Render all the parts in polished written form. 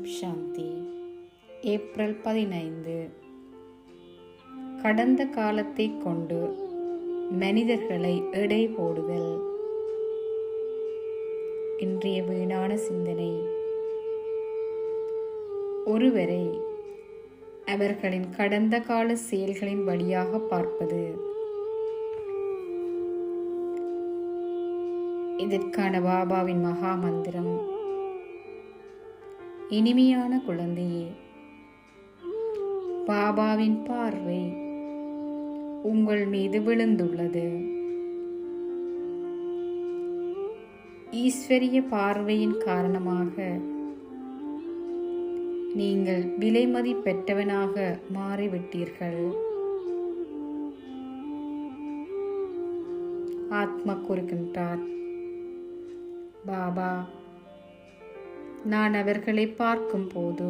ஓம் சாந்தி. April 15. கடந்த காலத்தை கொண்டு மனிதர்களை எடை போடுதல். இன்றைய வீணான சிந்தனை. ஒருவரை அவர்களின் கடந்த கால செயல்களின் வழியாக பார்ப்பது. இதற்கான பாபாவின் மகா மந்திரம்: இனிமையான குழந்தையே, பாபாவின் பார்வை உங்கள் மீது விழுந்துள்ளது. ஈஸ்வரிய பார்வையின் காரணமாக நீங்கள் விலைமதிப்பெற்றவனாக மாறிவிட்டீர்கள். ஆத்மா கூறுகின்றார், பாபா, நான் அவர்களை பார்க்கும் போது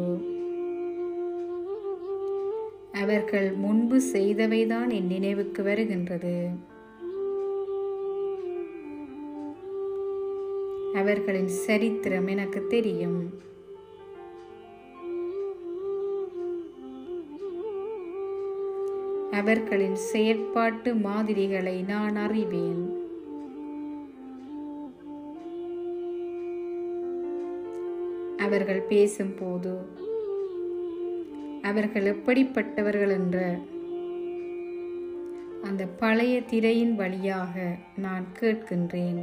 அவர்கள் முன்பு செய்தவைதான் என் நினைவுக்கு வருகின்றது. அவர்களின் சரித்திரம் எனக்கு தெரியும். அவர்களின் செயற்பாட்டு மாதிரிகளை நான் அறிவேன். அவர்கள் பேசும்போது அவர்கள் எப்படிப்பட்டவர்கள் என்ற அந்த பழைய திரையின் வழியாக நான் கேட்கின்றேன்.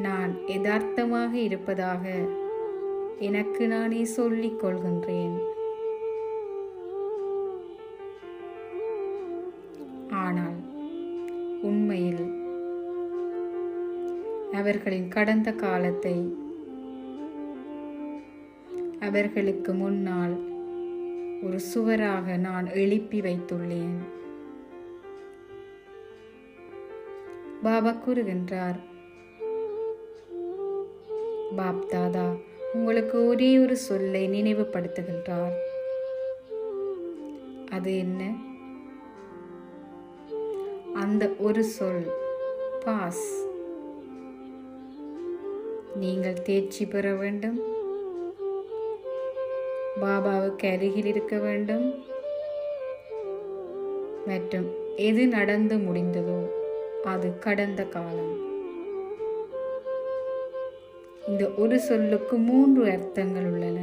நான் யதார்த்தமாக இருப்பதாக எனக்கு நானே சொல்லிக் கொள்கின்றேன். ஆனால் உண்மையில் அவர்களின் கடந்த காலத்தை அவர்களுக்கு முன்னால் ஒரு சுவராக நான் எழுப்பி வைத்துள்ளேன். பாபா கூறுகின்றார், பாப் தாதா உங்களுக்கு ஒரே ஒரு சொல்லை நினைவுபடுத்துகின்றார். அது என்ன? அந்த ஒரு சொல் பாஸ். நீங்கள் தேர்ச்சி பெற வேண்டும், பாபாவுக்கு அருகில் இருக்க வேண்டும், மற்றும் எது நடந்து முடிந்ததோ அது கடந்த காலம். இந்த ஒரு சொல்லுக்கு 3 அர்த்தங்கள் உள்ளன.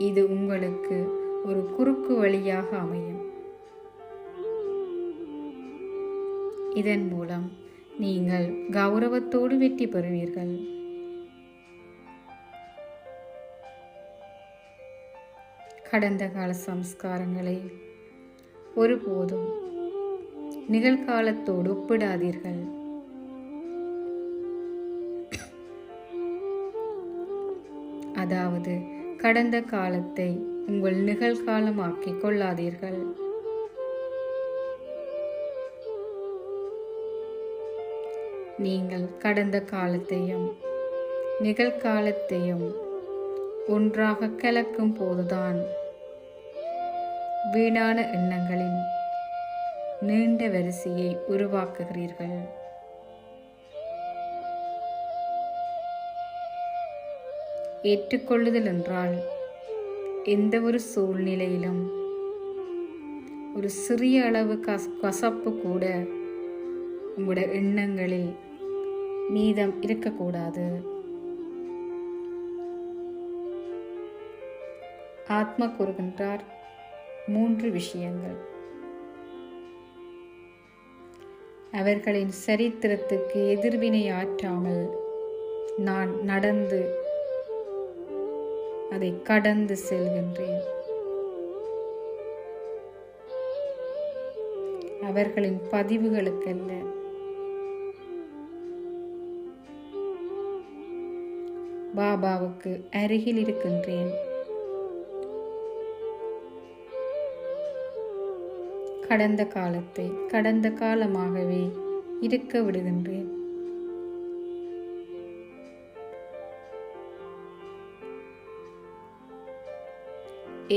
இது உங்களுக்கு ஒரு குறுக்கு வழியாக அமையும். இதன் மூலம் நீங்கள் கௌரவத்தோடு வெற்றி பெறுவீர்கள். கடந்த கால சம்ஸ்காரங்களை ஒருபோதும் நிகழ்காலத்தோடு ஒப்பிடாதீர்கள். அதாவது கடந்த காலத்தை உங்கள் நிகழ்காலமாக்கிக் கொள்ளாதீர்கள். நீங்கள் கடந்த காலத்தையும் நிகழ்காலத்தையும் ஒன்றாக கலக்கும் போதுதான் வீணான எண்ணங்களின் நீண்ட வரிசையை உருவாக்குகிறீர்கள். ஏற்றுக்கொள்ளுதல் என்றால் எந்த ஒரு சூழ்நிலையிலும் ஒரு சிறிய அளவு கசப்பு கூட உங்களுடைய எண்ணங்களில் மீதம் இருக்கக்கூடாது. ஆத்மா கூறுகின்றார் 3 விஷயங்கள். அவர்களின் சரித்திரத்துக்கு எதிர்வினை ஆற்றாமல் நான் நடந்து அதை கடந்து செல்கின்றேன். அவர்களின் பதிவுகளுக்கல்ல, பாபாவுக்கு அருகில் இருக்கின்றேன். கடந்த காலத்தை கடந்த காலமாகவே இருக்க விடுகின்றேன்.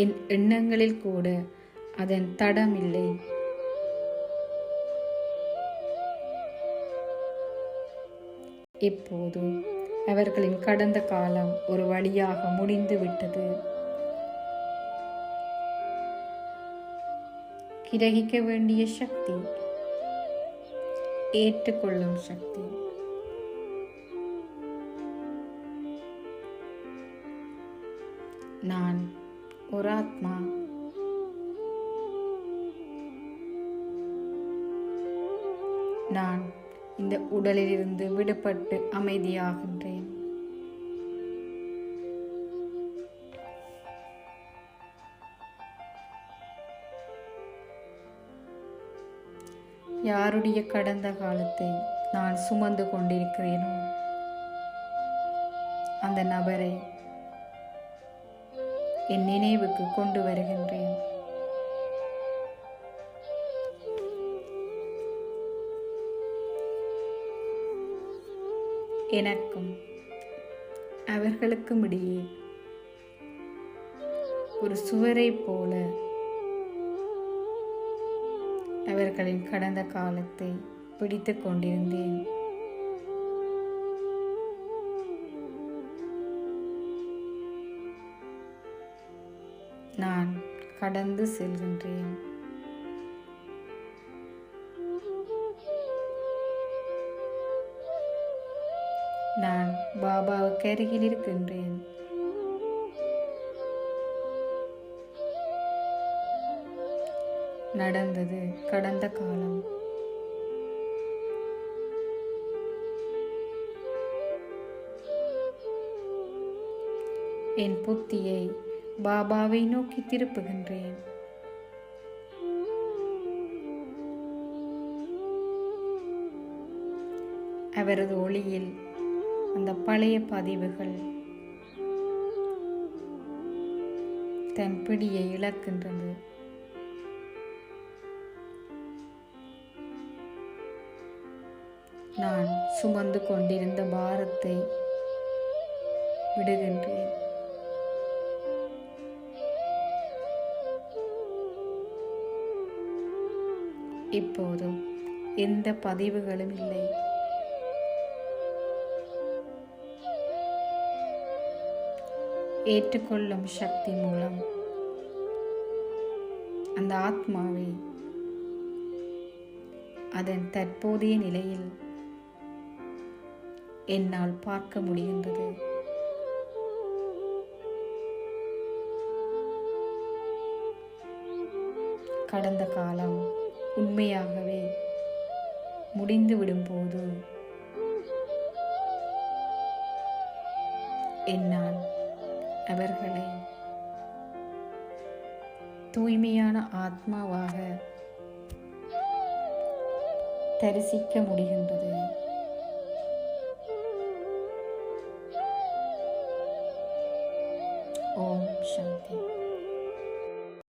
என் எண்ணங்களில் கூட அதன் தடம் இல்லை. இப்போது அவர்களின் கடந்த காலம் ஒரு வழியாக முடிந்து விட்டது. கிரகிக்க வேண்டிய சக்தி, ஏற்றுக்கொள்ளும் சக்தி. நான் ஒரு ஆத்மா. நான் இந்த உடலிலிருந்து விடுபட்டு அமைதியாகின்றேன். யாருடைய கடந்த காலத்தை நான் சுமந்து கொண்டிருக்கிறேனோ அந்த நபரை என் நினைவுக்கு கொண்டு வருகின்றேன். எனக்கும் அவர்களுக்கும் இடையே ஒரு சுவரை போல அவர்களின் கடந்த காலத்தை பிடித்து கொண்டிருந்தேன். நான் கடந்து செல்கின்றேன். நான் பாபாவுக்கு அருகில் இருக்கின்றேன். நடந்தது கடந்த காலம். என் புத்தியை பாபாவை நோக்கி திருப்புகின்றேன். அவரது ஒளியில் அந்த பழைய பதிவுகள் தன் பிடியை இழக்கின்றது. நான் சுமந்து கொண்டிருந்த பாரத்தை விடுகின்றேன். இப்போது எந்த பதிவுகளும் இல்லை. ஏற்றுக்கொள்ளும் சக்தி மூலம் அந்த ஆத்மாவை அதன் தற்போதைய நிலையில் என்னால் பார்க்க முடிகின்றது. கடந்த காலம் உண்மையாகவே முடிந்துவிடும்போது என்னால் அவர்களை தூய்மையான ஆத்மாவாக தரிசிக்க முடிகின்றது. ஓம் சாந்தி.